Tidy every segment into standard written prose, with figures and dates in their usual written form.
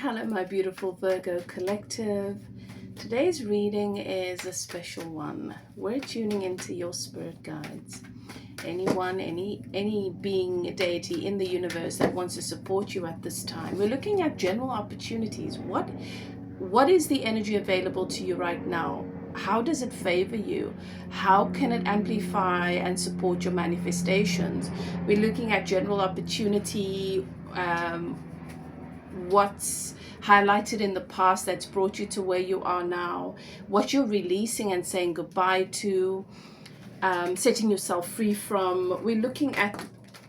Hello my beautiful Virgo collective. Today's reading is a special one. We're tuning into your spirit guides. Anyone, any being, deity in the universe that wants to support you at this time. We're looking at general opportunities. What is the energy available to you right now? How does it favor you? How can it amplify and support your manifestations? We're looking at general opportunity, what's highlighted in the past that's brought you to where you are now, what you're releasing and saying goodbye to, setting yourself free from. We're looking at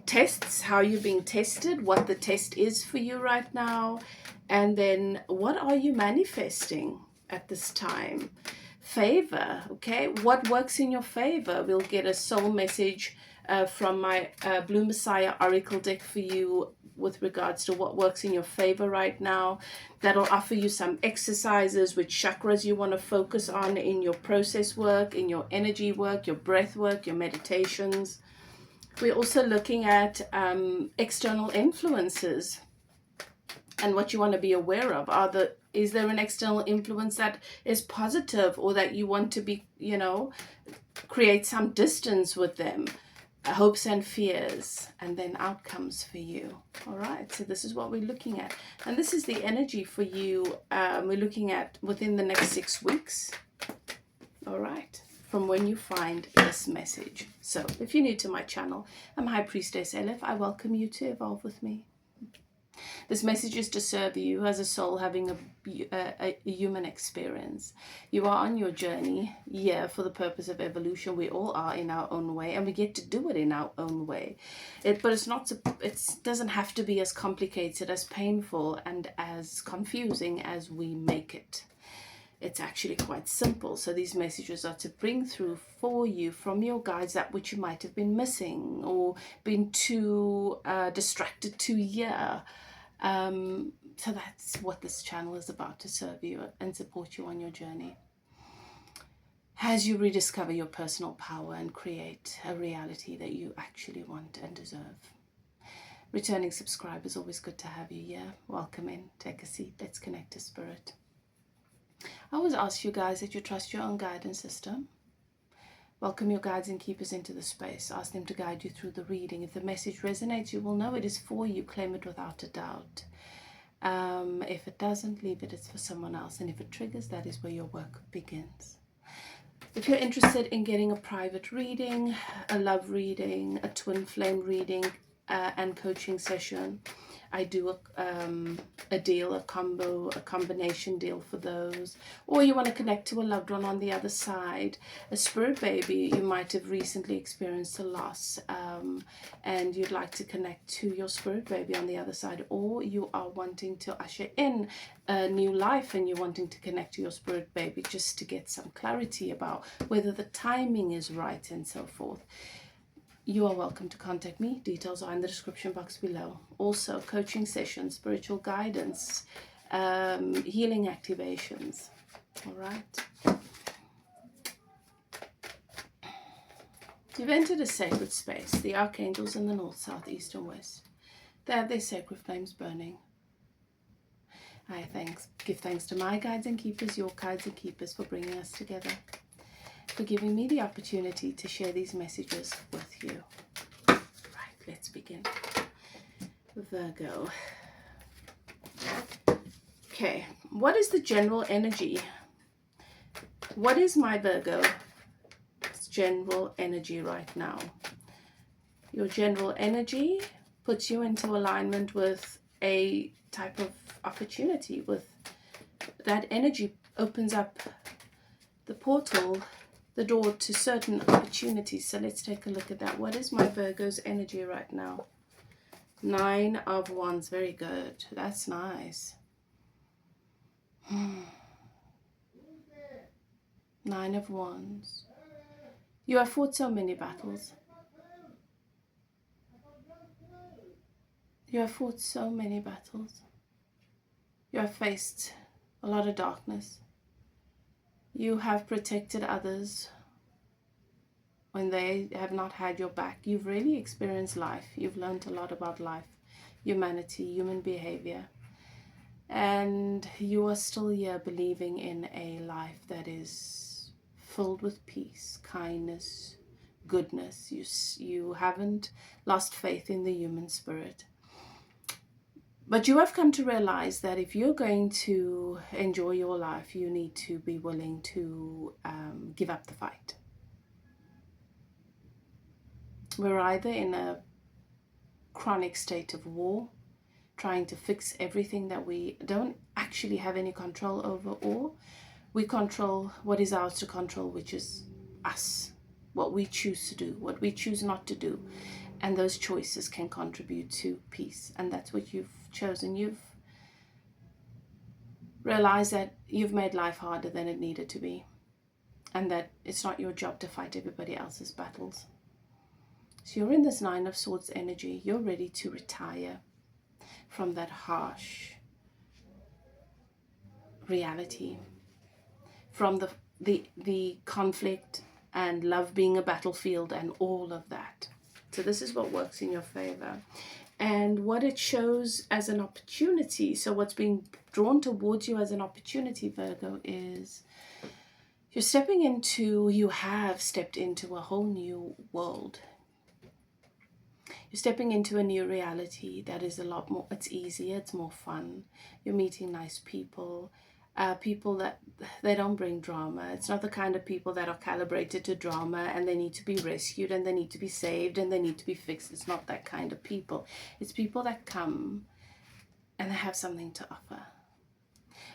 tests, how you're being tested, what the test is for you right now, and then what are you manifesting at this time. Favor, okay, what works in your favor. We'll get a soul message from my Blue Messiah Oracle deck for you with regards to what works in your favor right now. That'll offer you some exercises, which chakras you want to focus on in your process work, in your energy work, your breath work, your meditations. We're also looking at external influences and what you want to be aware of. Is there an external influence that is positive, or that you want to be, create some distance with them? Hopes and fears, and then outcomes for you. All right, so this is what we're looking at, and this is the energy for you. We're looking at within the next 6 weeks. All right, from when you find this message. So if you're new to my channel, I'm High Priestess Elif. I welcome you to evolve with me. This message is to serve you as a soul having a human experience. You are on your journey, for the purpose of evolution. We all are in our own way, and we get to do it in our own way. But it doesn't have to be as complicated, as painful, and as confusing as we make it. It's actually quite simple. So these messages are to bring through for you from your guides that which you might have been missing or been too distracted to hear. So that's what this channel is about, to serve you and support you on your journey as you rediscover your personal power and create a reality that you actually want and deserve. Returning subscribers, always good to have you here. Welcome in, take a seat, let's connect to spirit. I always ask you guys that you trust your own guidance system. Welcome your guides and keepers into the space. Ask them to guide you through the reading. If the message resonates, you will know it is for you. Claim it without a doubt. If it doesn't, leave it. It's for someone else. And if it triggers, that is where your work begins. If you're interested in getting a private reading, a love reading, a twin flame reading, and coaching session, I do a deal, a combination deal for those. Or you want to connect to a loved one on the other side, a spirit baby. You might have recently experienced a loss, and you'd like to connect to your spirit baby on the other side, or you are wanting to usher in a new life and you're wanting to connect to your spirit baby just to get some clarity about whether the timing is right and so forth. You are welcome to contact me. Details are in the description box below. Also, coaching sessions, spiritual guidance, healing activations. All right. You've entered a sacred space. The archangels in the north, south, east, and west. They have their sacred flames burning. I give thanks to my guides and keepers, your guides and keepers, for bringing us together, for giving me the opportunity to share these messages with you. Right, let's begin. Virgo. Okay, what is the general energy? What is my Virgo's general energy right now? Your general energy puts you into alignment with a type of opportunity. With that energy opens up the portal, the door to certain opportunities. So let's take a look at that. What is my Virgo's energy right now? 9 of Wands. Very good. That's nice. 9 of Wands. You have fought so many battles. You have fought so many battles. You have faced a lot of darkness. You have protected others when they have not had your back. You've really experienced life. You've learned a lot about life, humanity, human behavior. And you are still here believing in a life that is filled with peace, kindness, goodness. You haven't lost faith in the human spirit. But you have come to realize that if you're going to enjoy your life, you need to be willing to give up the fight. We're either in a chronic state of war, trying to fix everything that we don't actually have any control over, or we control what is ours to control, which is us, what we choose to do, what we choose not to do. And those choices can contribute to peace. And that's what you've chosen. You've realized that you've made life harder than it needed to be, and that it's not your job to fight everybody else's battles. So you're in this Nine of Swords energy. You're ready to retire from that harsh reality, from the conflict and love being a battlefield and all of that. So this is what works in your favor. And what it shows as an opportunity, so what's being drawn towards you as an opportunity, Virgo, is you have stepped into a whole new world. You're stepping into a new reality that is a lot more, it's easier, it's more fun. You're meeting nice people, people that they don't bring drama. It's not the kind of people that are calibrated to drama and they need to be rescued and they need to be saved and they need to be fixed. It's not that kind of people. It's people that come and they have something to offer.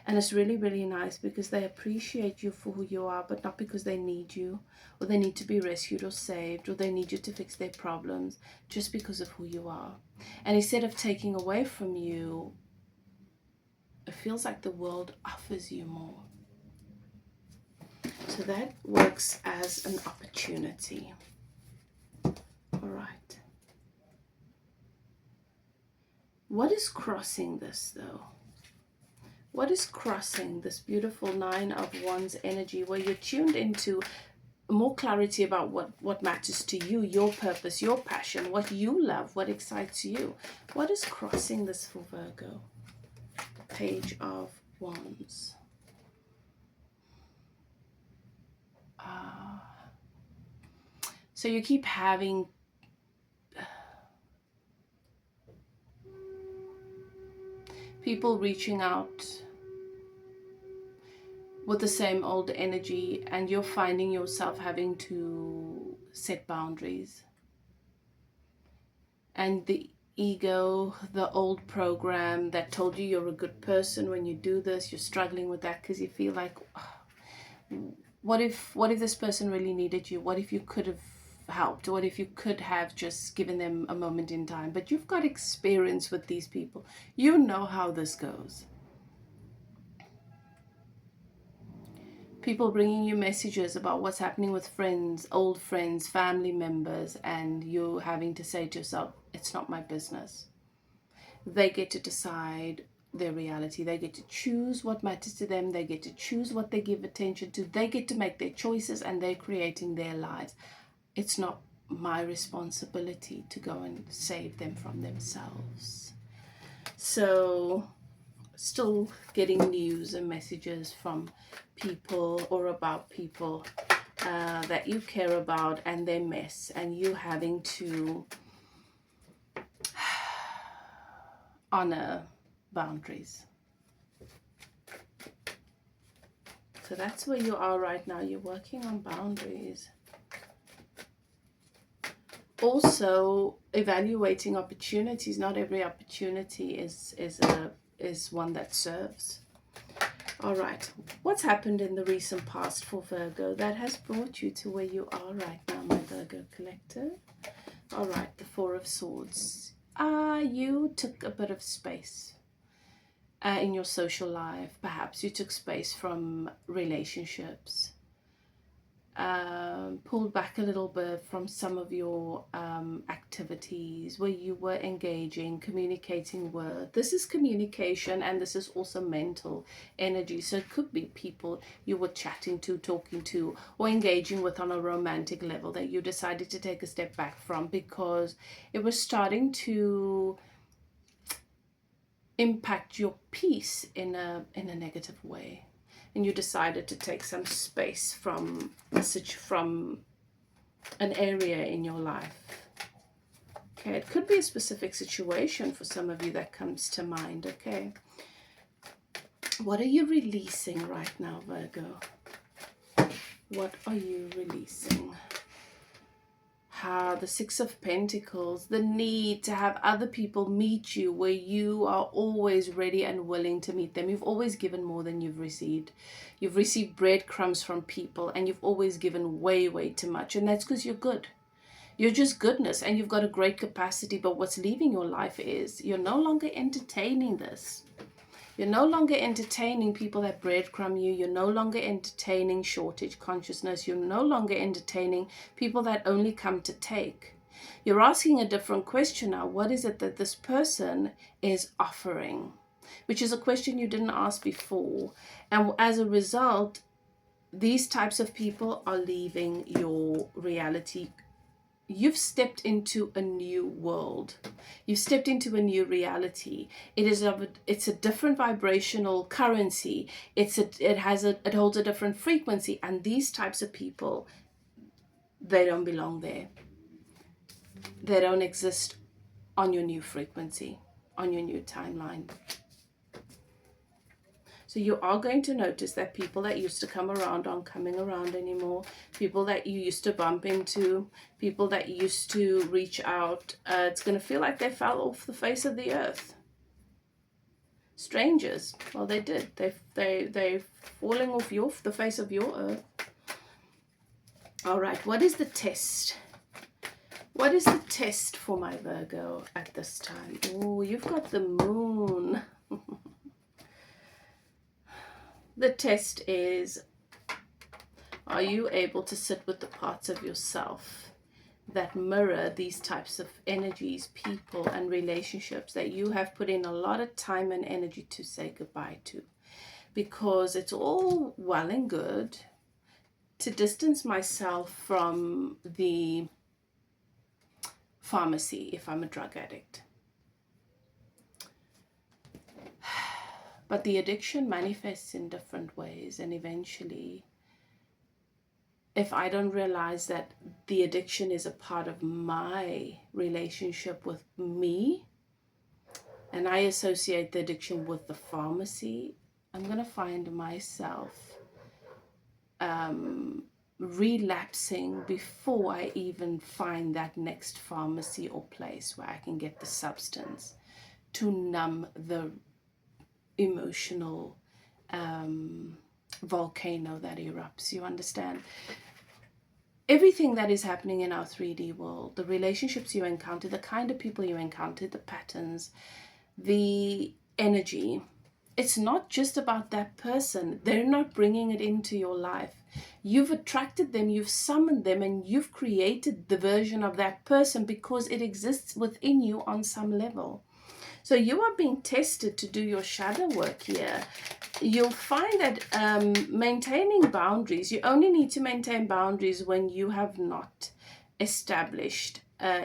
And it's really, really nice because they appreciate you for who you are, but not because they need you, or they need to be rescued or saved, or they need you to fix their problems, just because of who you are. And instead of taking away from you, it feels like the world offers you more. So that works as an opportunity. All right. What is crossing this, though? What is crossing this beautiful Nine of Wands energy, where you're tuned into more clarity about what matters to you, your purpose, your passion, what you love, what excites you? What is crossing this for Virgo? Page of Wands. So you keep having people reaching out with the same old energy, and you're finding yourself having to set boundaries. And the ego, the old program that told you you're a good person, when you do this, you're struggling with that because you feel like, oh, what if this person really needed you? What if you could have helped? What if you could have just given them a moment in time? But you've got experience with these people. You know how this goes. People bringing you messages about what's happening with friends, old friends, family members, and you having to say to yourself, it's not my business. They get to decide their reality. They get to choose what matters to them. They get to choose what they give attention to. They get to make their choices, and they're creating their lives. It's not my responsibility to go and save them from themselves. So still getting news and messages from people or about people that you care about and their mess, and you having to honor boundaries. So that's where you are right now. You're working on boundaries. Also evaluating opportunities. Not every opportunity is one that serves. All right, what's happened in the recent past for Virgo that has brought you to where you are right now, my Virgo collective? All right, the Four of Swords. You took a bit of space in your social life. Perhaps you took space from relationships. Pulled back a little bit from some of your activities where you were engaging, communicating with. This is communication, and this is also mental energy. So it could be people you were chatting to, talking to, or engaging with on a romantic level that you decided to take a step back from because it was starting to impact your peace in a negative way, and you decided to take some space from an area in your life. Okay, it could be a specific situation for some of you that comes to mind. Okay, what are you releasing right now, Virgo? What are you releasing? The Six of Pentacles, the need to have other people meet you where you are always ready and willing to meet them. You've always given more than you've received. You've received breadcrumbs from people, and you've always given way, way too much. And that's because you're good. You're just goodness, and you've got a great capacity. But what's leaving your life is you're no longer entertaining this. You're no longer entertaining people that breadcrumb you. You're no longer entertaining shortage consciousness. You're no longer entertaining people that only come to take. You're asking a different question now. What is it that this person is offering? Which is a question you didn't ask before. And as a result, these types of people are leaving your reality. You've stepped into a new world. You've stepped into a new reality. It's a different vibrational currency. It holds a different frequency, and these types of people, they don't belong there. They don't exist on your new frequency, on your new timeline. So you are going to notice that people that used to come around aren't coming around anymore. People that you used to bump into, people that used to reach out, it's going to feel like they fell off the face of the earth. Strangers, well, they did. They're falling off the face of your earth. All right, what is the test? What is the test for my Virgo at this time? Oh, you've got the moon. The test is, are you able to sit with the parts of yourself that mirror these types of energies, people, and relationships that you have put in a lot of time and energy to say goodbye to? Because it's all well and good to distance myself from the pharmacy if I'm a drug addict. But the addiction manifests in different ways, and eventually, if I don't realize that the addiction is a part of my relationship with me, and I associate the addiction with the pharmacy, I'm going to find myself relapsing before I even find that next pharmacy or place where I can get the substance to numb the emotional volcano that erupts. You understand? Everything that is happening in our 3D world, the relationships you encounter, the kind of people you encounter, the patterns, the energy, it's not just about that person. They're not bringing it into your life. You've attracted them, you've summoned them, and you've created the version of that person because it exists within you on some level. So you are being tested to do your shadow work here. You'll find that maintaining boundaries, you only need to maintain boundaries when you have not established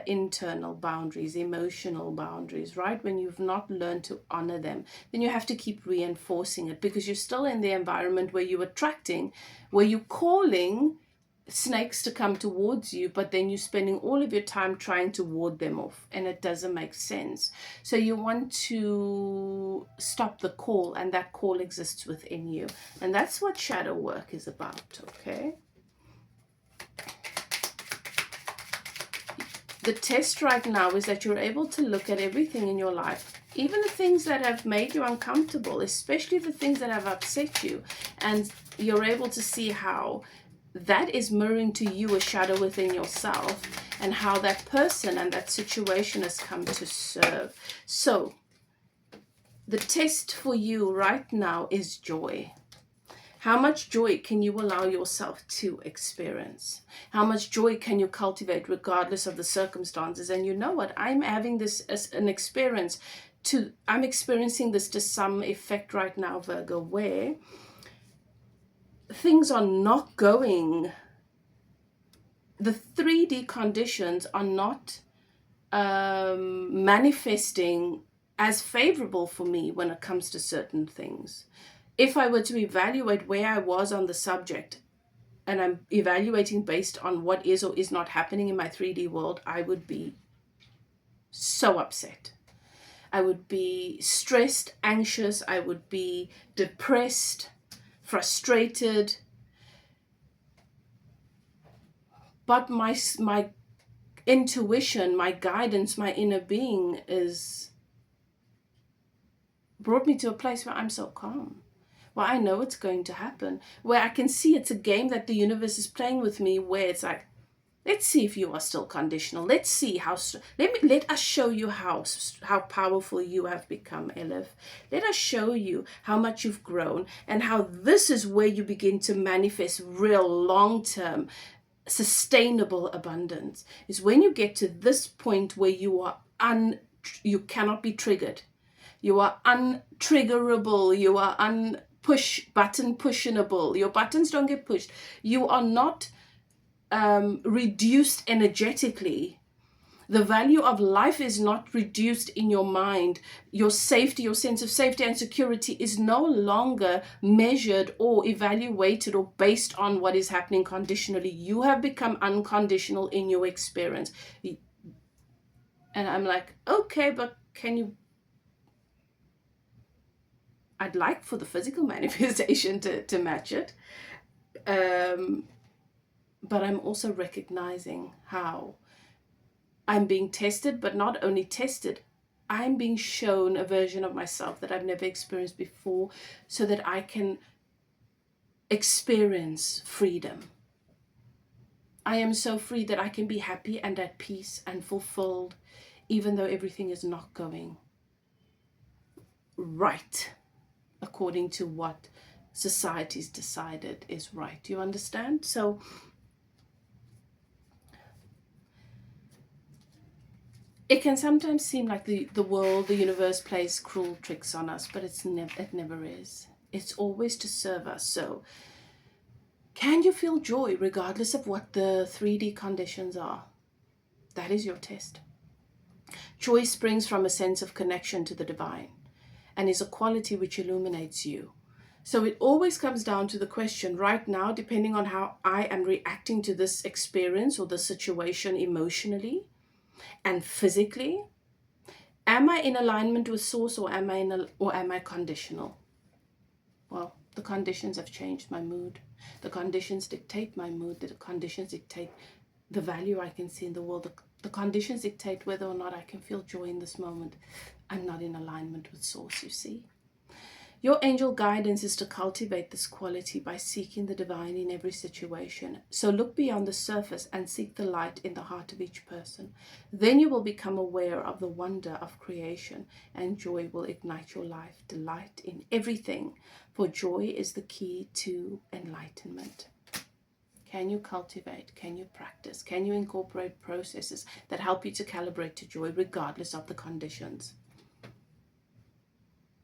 internal boundaries, emotional boundaries, right? When you've not learned to honor them, then you have to keep reinforcing it because you're still in the environment where you're attracting, where you're calling snakes to come towards you, but then you're spending all of your time trying to ward them off, and it doesn't make sense. So you want to stop the call, and that call exists within you, and that's what shadow work is about. Okay, the test right now is that you're able to look at everything in your life, even the things that have made you uncomfortable, especially the things that have upset you, and you're able to see how that is mirroring to you a shadow within yourself, and how that person and that situation has come to serve. So the test for you right now is joy. How much joy can you allow yourself to experience? How much joy can you cultivate regardless of the circumstances? And you know what? I'm having this as an experience I'm experiencing this to some effect right now, Virgo, where things are not going, the 3D conditions are not manifesting as favorable for me when it comes to certain things. If I were to evaluate where I was on the subject, and I'm evaluating based on what is or is not happening in my 3D world, I would be so upset. I would be stressed, anxious, I would be depressed, frustrated. But my intuition, my guidance, my inner being is brought me to a place where I'm so calm, where I know it's going to happen, where I can see it's a game that the universe is playing with me, where it's like, let's see if you are still conditional. Let's see let us show you how powerful you have become, Elif. Let us show you how much you've grown, and how this is where you begin to manifest real long-term sustainable abundance. Is when you get to this point where you cannot be triggered. You are untriggerable. You are button pushable. Your buttons don't get pushed. You are not reduced energetically. The value of life is not reduced in your mind. Your safety, your sense of safety and security is no longer measured or evaluated or based on what is happening conditionally. You have become unconditional in your experience. And I'm like, okay, but I'd like for the physical manifestation to match it. But I'm also recognizing how I'm being tested, but not only tested, I'm being shown a version of myself that I've never experienced before, so that I can experience freedom. I am so free that I can be happy and at peace and fulfilled, even though everything is not going right according to what society's decided is right. Do you understand? So it can sometimes seem like the world, the universe plays cruel tricks on us, but it never is. It's always to serve us. So can you feel joy regardless of what the 3D conditions are? That is your test. Joy springs from a sense of connection to the divine and is a quality which illuminates you. So it always comes down to the question right now, depending on how I am reacting to this experience or the situation emotionally and physically, am I in alignment with source, or am I conditional? Well, the conditions have changed my mood. The conditions dictate my mood. The conditions dictate the value I can see in the world. The conditions dictate whether or not I can feel joy in this moment. I'm not in alignment with source, you see. Your angel guidance is to cultivate this quality by seeking the divine in every situation. So look beyond the surface and seek the light in the heart of each person. Then you will become aware of the wonder of creation, and joy will ignite your life. Delight in everything, for joy is the key to enlightenment. Can you cultivate? Can you practice? Can you incorporate processes that help you to calibrate to joy regardless of the conditions?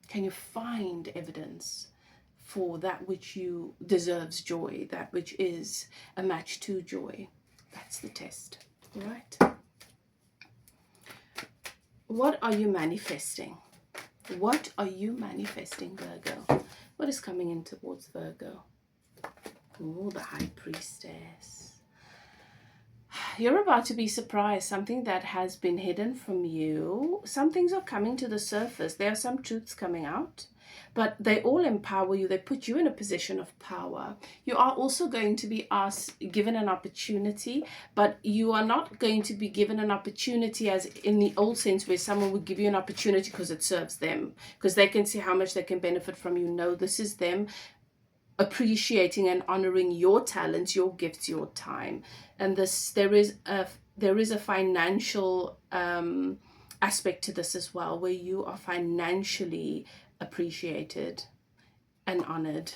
Can you find evidence for that which you deserves joy, that which is a match to joy? That's the test, all right? What are you manifesting? What are you manifesting, Virgo? What is coming in towards Virgo? Oh, the High Priestess. You're about to be surprised. Something that has been hidden from you. Some things are coming to the surface. There are some truths coming out, but they all empower you. They put you in a position of power. You are also going to be given an opportunity, but you are not going to be given an opportunity as in the old sense where someone would give you an opportunity because it serves them, because they can see how much they can benefit from you. No, this is them appreciating and honoring your talents, your gifts, your time. And there is a financial aspect to this as well, where you are financially appreciated and honored.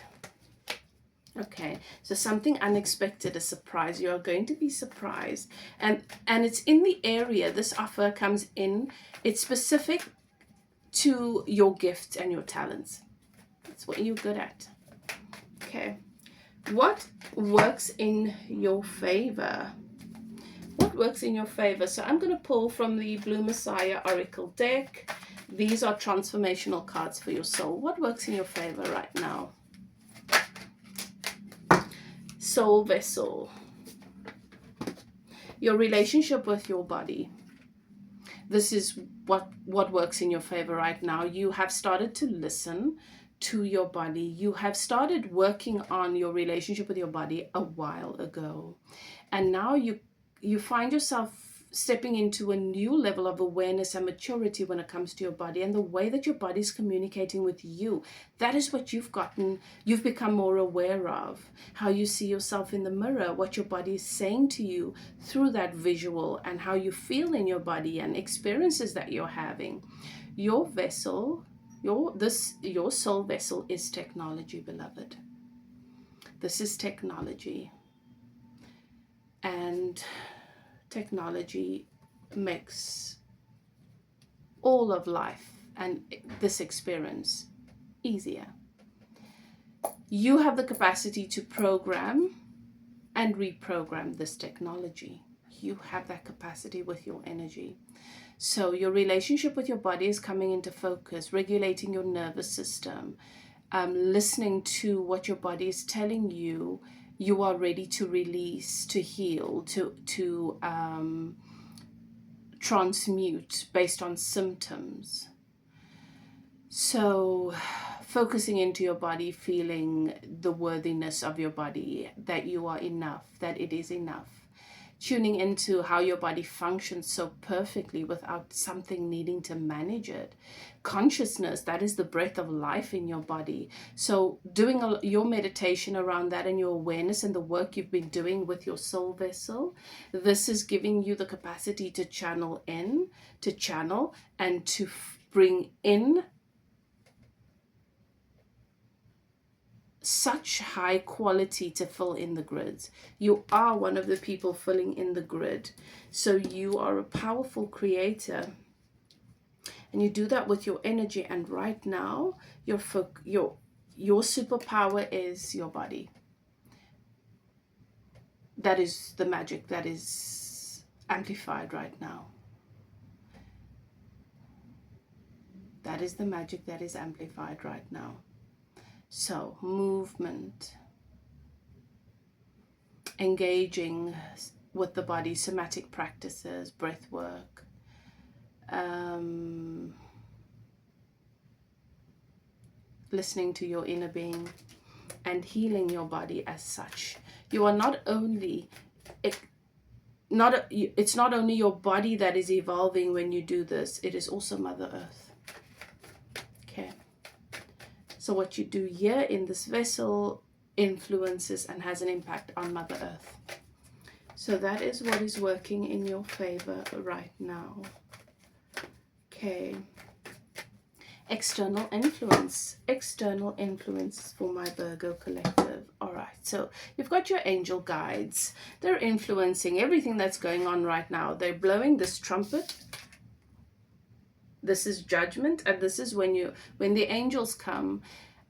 Okay, so something unexpected, a surprise. You are going to be surprised, and it's in the area this offer comes in. It's specific to your gifts and your talents. That's what you're good at. Okay, what works in your favor? What works in your favor? So I'm going to pull from the Blue Messiah Oracle deck. These are transformational cards for your soul. What works in your favor right now? Soul vessel. Your relationship with your body. This is what works in your favor right now. You have started to listen to your body. You have started working on your relationship with your body a while ago. And now you find yourself stepping into a new level of awareness and maturity when it comes to your body and the way that your body is communicating with you. That is what you've become more aware of. How you see yourself in the mirror, what your body is saying to you through that visual, and how you feel in your body and experiences that you're having. Your vessel, your soul vessel is technology, beloved. This is technology. And technology makes all of life and this experience easier. You have the capacity to program and reprogram this technology. You have that capacity with your energy. So your relationship with your body is coming into focus, regulating your nervous system, listening to what your body is telling you. You are ready to release, to heal, to transmute based on symptoms. So focusing into your body, feeling the worthiness of your body, that you are enough, that it is enough. Tuning into how your body functions so perfectly without something needing to manage it. Consciousness, that is the breath of life in your body. So doing your meditation around that and your awareness and the work you've been doing with your soul vessel, this is giving you the capacity to channel and to bring in such high quality to fill in the grids. You are one of the people filling in the grid. So you are a powerful creator. And you do that with your energy. And right now, your superpower is your body. That is the magic that is amplified right now. That is the magic that is amplified right now. So, movement, engaging with the body, somatic practices, breath work, listening to your inner being and healing your body as such. You are not only, it's not only your body that is evolving when you do this, it is also Mother Earth. Okay. So what you do here in this vessel influences and has an impact on Mother Earth. So that is what is working in your favor right now. Okay. External influence for my Virgo collective. All right, so you've got your angel guides. They're influencing everything that's going on right now. They're blowing this trumpet. This is judgment, and this is when the angels come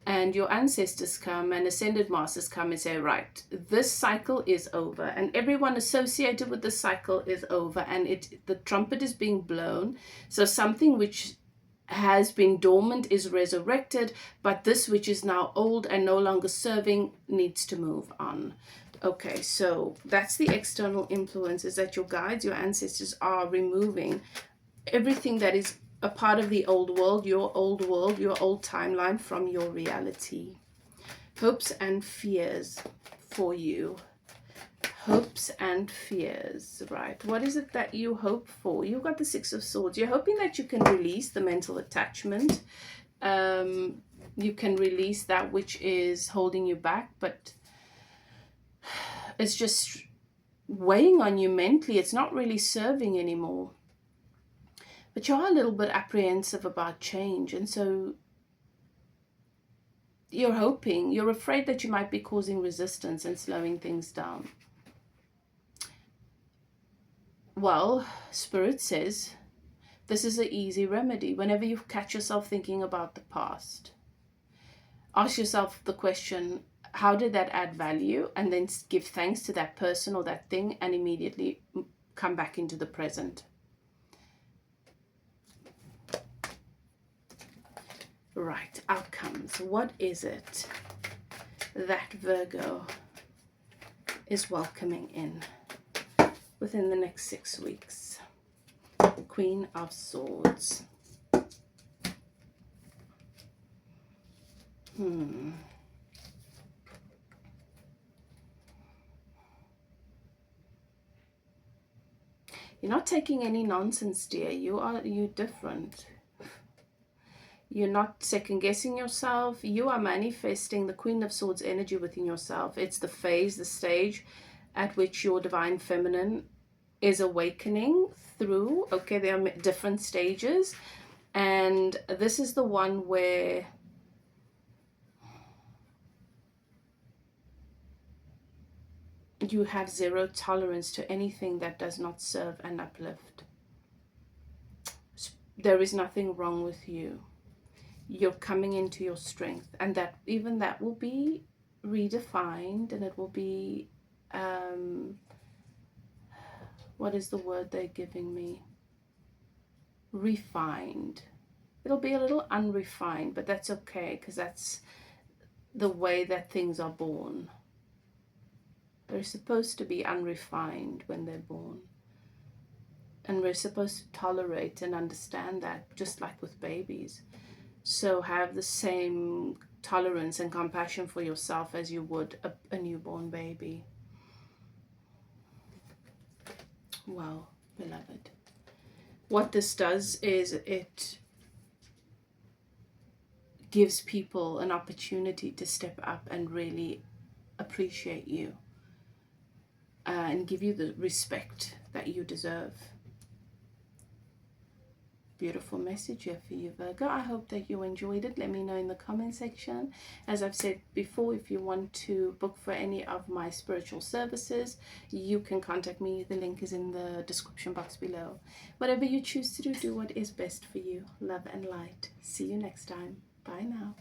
and your ancestors come and ascended masters come and say, right, this cycle is over, and everyone associated with the cycle is over, and the trumpet is being blown. So something which has been dormant is resurrected, but this which is now old and no longer serving needs to move on. Okay, so that's the external influences that your guides, your ancestors are removing everything that is a part of the old world, your old timeline from your reality. Hopes and fears for you. Hopes and fears, right? What is it that you hope for? You've got the Six of Swords. You're hoping that you can release the mental attachment. You can release that which is holding you back, but it's just weighing on you mentally. It's not really serving anymore. But you are a little bit apprehensive about change, and so you're afraid that you might be causing resistance and slowing things down. Well, Spirit says this is an easy remedy. Whenever you catch yourself thinking about the past, ask yourself the question, how did that add value? And then give thanks to that person or that thing and immediately come back into the present. Right, outcomes. What is it that Virgo is welcoming in within the next 6 weeks? Queen of Swords. You're not taking any nonsense, dear. You're different. You're not second guessing yourself. You are manifesting the Queen of Swords energy within yourself. It's the phase, the stage at which your divine feminine is awakening through. Okay, there are different stages, and this is the one where you have zero tolerance to anything that does not serve and uplift. There is nothing wrong with you. You're coming into your strength, and that even that will be redefined, and it will be what is the word they're giving me? Refined. It'll be a little unrefined, but that's okay, because that's the way that things are born. They're supposed to be unrefined when they're born. And we're supposed to tolerate and understand that, just like with babies. So have the same tolerance and compassion for yourself as you would a newborn baby. Well, beloved, what this does is it gives people an opportunity to step up and really appreciate you and give you the respect that you deserve. Beautiful message here for you, Virgo. I hope that you enjoyed it. Let me know in the comment section. As I've said before, if you want to book for any of my spiritual services, you can contact me. The link is in the description box below. Whatever you choose to do, do what is best for you. Love and light. See you next time. Bye now.